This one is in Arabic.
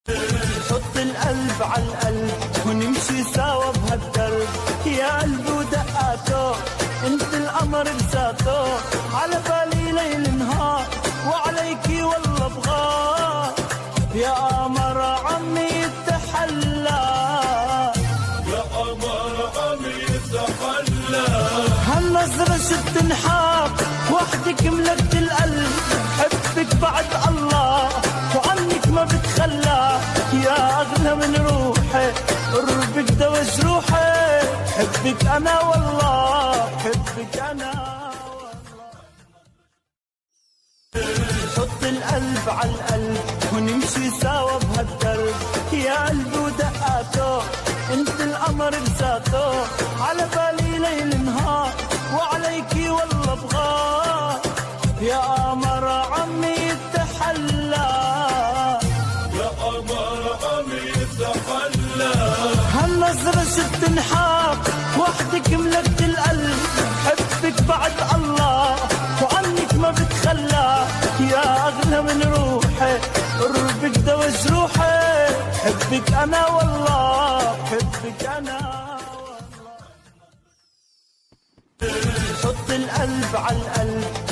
حط القلب على القلب ونمشي سوا بهالدرب، يا قلبي ودقاته انت القمر بذاته، على بالي ليل نهار وعليكي والله بغار، يا قمر عمي يتحلى، يا قمر عمي يتحلى، هالنظرة ست انحاق وحدك ملكت القلب، حبك بعد الله وعنك ما بتخلى، يا أغلى من روحي قربك دوا جروحي، حبك أنا والله حبك أنا والله. حط القلب على القلب ونمشي سوا بهالدرب، يا قلبي ودقاته انت القمر بذاته، على بالي ليل نهار وعليكي والله بغار، يا قمر عمي يتحلى، يا قمر عمي يتحلى، هالنظرة ست انحاق وحدك ملكت القلب، حبك بعد الله وعنك ما بتخلى، يا أغلى من روحي قربك دوا جروحي، حبك أنا والله حبك أنا والله. حط القلب على القلب